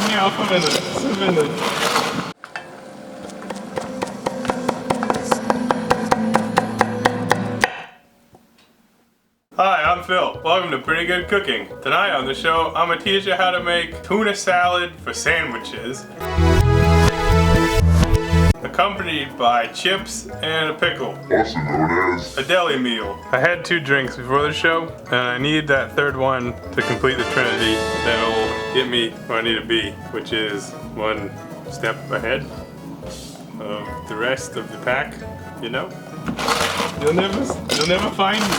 Yeah, I'll put in the. Hi, I'm Phil. Welcome to Pretty Good Cooking. Tonight on the show, I'm gonna teach you how to make tuna salad for sandwiches, accompanied by chips and a pickle, also known as a deli meal. I had 2 drinks before the show, and I need that third one to complete the trinity that'll get me where I need to be, which is 1 step ahead of the rest of the pack, you know? You'll never find me.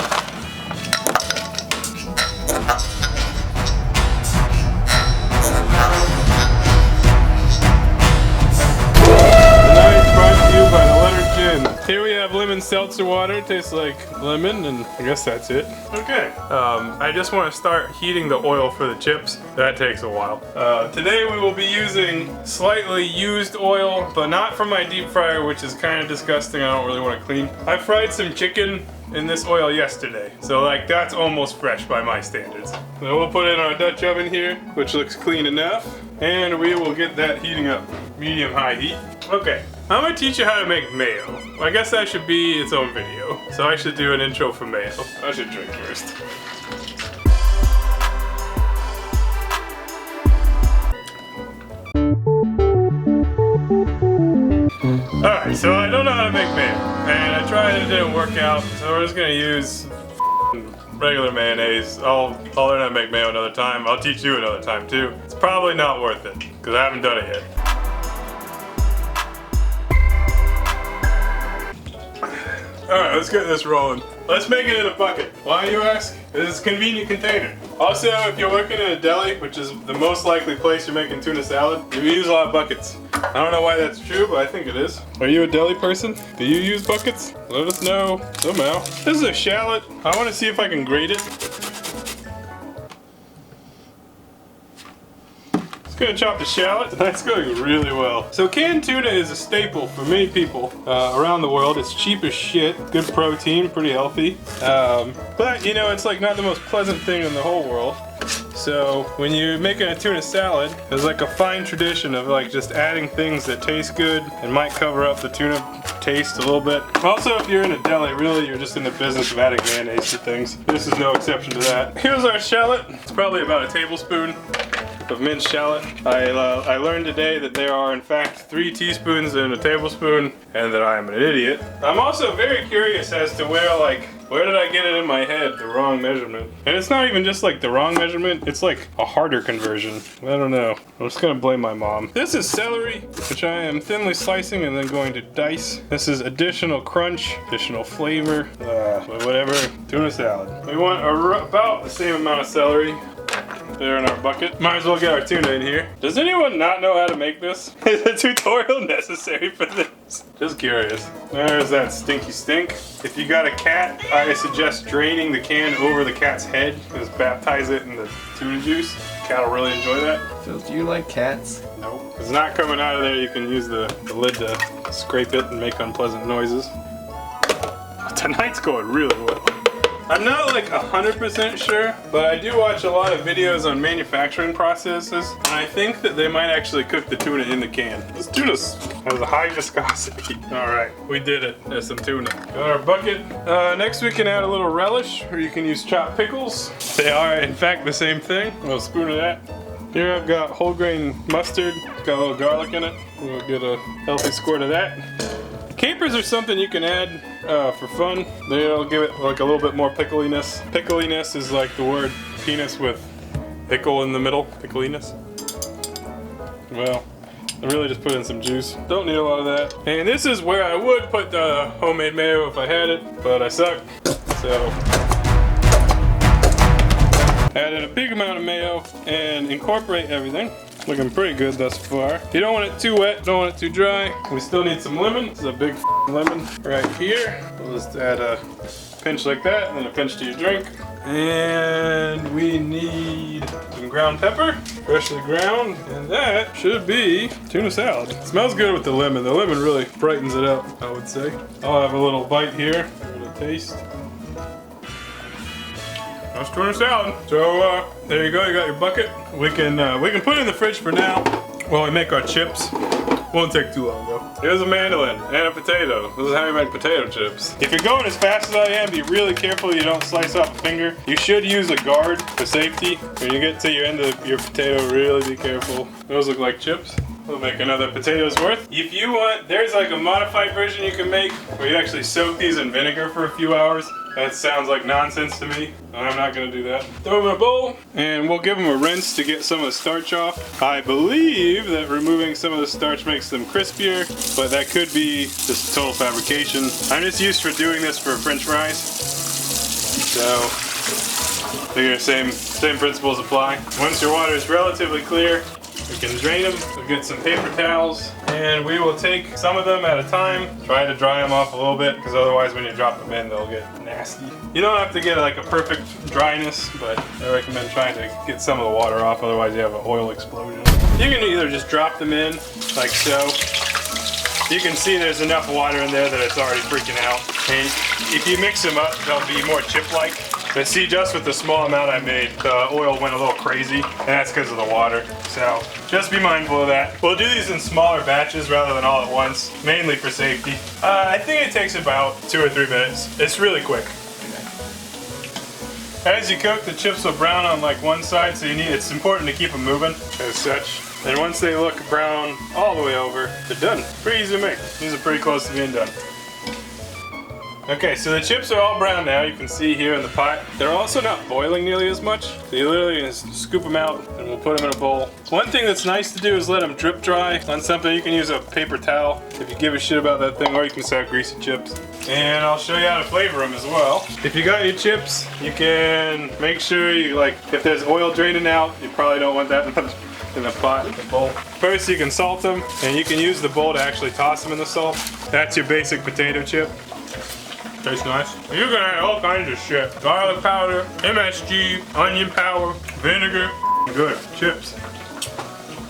Here we have lemon seltzer water. It tastes like lemon, and I guess that's it. Okay. I just want to start heating the oil for the chips. That takes a while. Today we will be using slightly used oil, but not from my deep fryer, which is kind of disgusting. I don't really want to clean. I fried some chicken in this oil yesterday, so like that's almost fresh by my standards. So we'll put it in our Dutch oven here, which looks clean enough, and we will get that heating up, medium-high heat. Okay, I'm gonna teach you how to make mayo. I guess that should be its own video, so I should do an intro for mayo. I should drink first. Alright, so I don't know how to make mayo, and I tried and it didn't work out, so we're just gonna use regular mayonnaise. I'll learn how to make mayo another time. I'll teach you another time too. It's probably not worth it, because I haven't done it yet. Alright, let's get this rolling. Let's make it in a bucket. Why, you ask? It's a convenient container. Also, if you're working in a deli, which is the most likely place you're making tuna salad, you use a lot of buckets. I don't know why that's true, but I think it is. Are you a deli person? Do you use buckets? Let us know somehow. This is a shallot. I want to see if I can grate it. Gonna chop the shallot. That's going really well. So canned tuna is a staple for many people around the world. It's cheap as shit, good protein, pretty healthy. But you know, it's like not the most pleasant thing in the whole world. So when you're making a tuna salad, there's like a fine tradition of like just adding things that taste good and might cover up the tuna taste a little bit. Also, if you're in a deli, really you're just in the business of adding mayonnaise to things. This is no exception to that. Here's our shallot. It's probably about a tablespoon of minced shallot. I learned today that there are in fact 3 teaspoons in a tablespoon, and that I am an idiot. I'm also very curious as to where did I get it in my head, the wrong measurement? And it's not even just like the wrong measurement, it's like a harder conversion. I don't know. I'm just gonna blame my mom. This is celery, which I am thinly slicing and then going to dice. This is additional crunch, additional flavor, whatever. Tuna salad. We want about the same amount of celery there in our bucket. Might as well get our tuna in here. Does anyone not know how to make this? Is a tutorial necessary for this? Just curious. There's that stinky stink. If you got a cat, I suggest draining the can over the cat's head. Just baptize it in the tuna juice. The cat will really enjoy that. Phil, do you like cats? Nope. If it's not coming out of there, you can use the lid to scrape it and make unpleasant noises. Tonight's going really well. I'm not like 100% sure, but I do watch a lot of videos on manufacturing processes, and I think that they might actually cook the tuna in the can. This tuna has a high viscosity. Alright, we did it. There's some tuna. Got our bucket. Next we can add a little relish, or you can use chopped pickles. They are in fact the same thing. A little spoon of that. Here I've got whole grain mustard. It's got a little garlic in it. We'll get a healthy squirt of that. Capers are something you can add for fun. They'll give it like a little bit more pickliness. Pickliness is like the word penis with pickle in the middle. Pickliness. Well, I really just put in some juice. Don't need a lot of that. And this is where I would put the homemade mayo if I had it, but I suck. So add in a big amount of mayo and incorporate everything. Looking pretty good thus far. You don't want it too wet, don't want it too dry. We still need some lemon. This is a big lemon right here. We'll just add a pinch like that, and then a pinch to your drink. And we need some ground pepper, freshly ground, and that should be tuna salad. It smells good with the lemon. The lemon really brightens it up, I would say. I'll have a little bite here, give it a taste. that's tuna salad. So there you go. You got your bucket. We can put it in the fridge for now while we make our chips. Won't take too long though. Here's a mandolin and a potato. This is how you make potato chips. If you're going as fast as I am, be really careful you don't slice off a finger. You should use a guard for safety. When you get to your end of your potato, really be careful. Those look like chips. We'll make another potato's worth. If you want, there's like a modified version you can make where you actually soak these in vinegar for a few hours. That sounds like nonsense to me. I'm not gonna do that. Throw them in a bowl and we'll give them a rinse to get some of the starch off. I believe that removing some of the starch makes them crispier, but that could be just total fabrication. I'm just used for doing this for French fries. So, figure same principles apply. Once your water is relatively clear, we can drain them. We'll get some paper towels and we will take some of them at a time. Try to dry them off a little bit because otherwise when you drop them in, they'll get nasty. You don't have to get like a perfect dryness, but I recommend trying to get some of the water off, otherwise you have an oil explosion. You can either just drop them in like so. You can see there's enough water in there that it's already freaking out. And if you mix them up, they'll be more chip-like. But see, just with the small amount I made, the oil went a little crazy, and that's because of the water. So just be mindful of that. We'll do these in smaller batches rather than all at once, mainly for safety. I think it takes about 2 or 3 minutes. It's really quick. As you cook, the chips will brown on like one side, so it's important to keep them moving as such. And once they look brown all the way over, they're done. Pretty easy to make. These are pretty close to being done. Okay, so the chips are all brown now. You can see here in the pot. They're also not boiling nearly as much. So you literally just scoop them out and we'll put them in a bowl. One thing that's nice to do is let them drip dry on something. You can use a paper towel if you give a shit about that thing, or you can just have greasy chips. And I'll show you how to flavor them as well. If you got your chips, you can make sure you if there's oil draining out, you probably don't want that in the pot, in the bowl. First you can salt them, and you can use the bowl to actually toss them in the salt. That's your basic potato chip. Tastes nice. You can add all kinds of shit. Garlic powder, MSG, onion powder, vinegar. Good. Chips.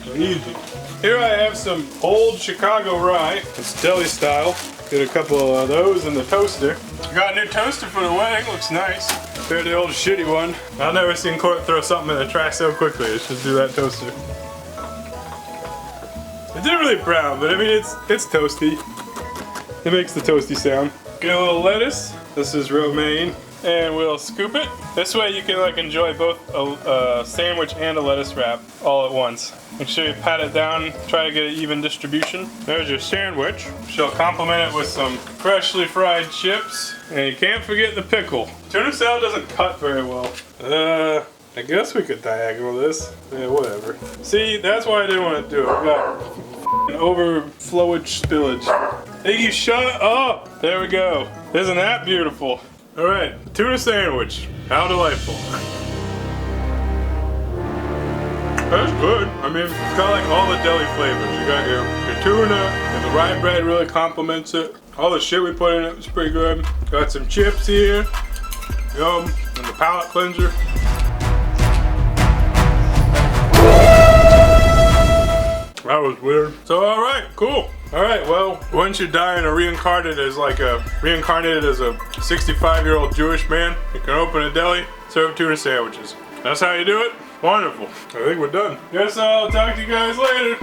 So easy. Here I have some old Chicago rye. It's deli style. Did a couple of those in the toaster. Got a new toaster for the wedding. Looks nice. Compared to the old shitty one. I've never seen Court throw something in the trash so quickly. Let's just do that toaster. It didn't really brown, but I mean it's toasty. It makes the toasty sound. Get a little lettuce. This is romaine. And we'll scoop it. This way you can enjoy both a sandwich and a lettuce wrap all at once. Make sure you pat it down, try to get an even distribution. There's your sandwich. She'll complement it with some freshly fried chips. And you can't forget the pickle. Tuna salad doesn't cut very well. I guess we could diagonal this. Yeah, whatever. See, that's why I didn't want to do it. I got overflowage spillage. Hey, you shut up! There we go. Isn't that beautiful? Alright, tuna sandwich. How delightful. That's good. I mean, it's got all the deli flavors. You got your tuna, and the rye bread really complements it. All the shit we put in it was pretty good. Got some chips here. Yum. And the palate cleanser. That was weird. So, alright, cool. Alright, well, once you die and are reincarnated as a 65-year-old Jewish man, you can open a deli, serve tuna sandwiches. That's how you do it? Wonderful. I think we're done. Guess I'll talk to you guys later.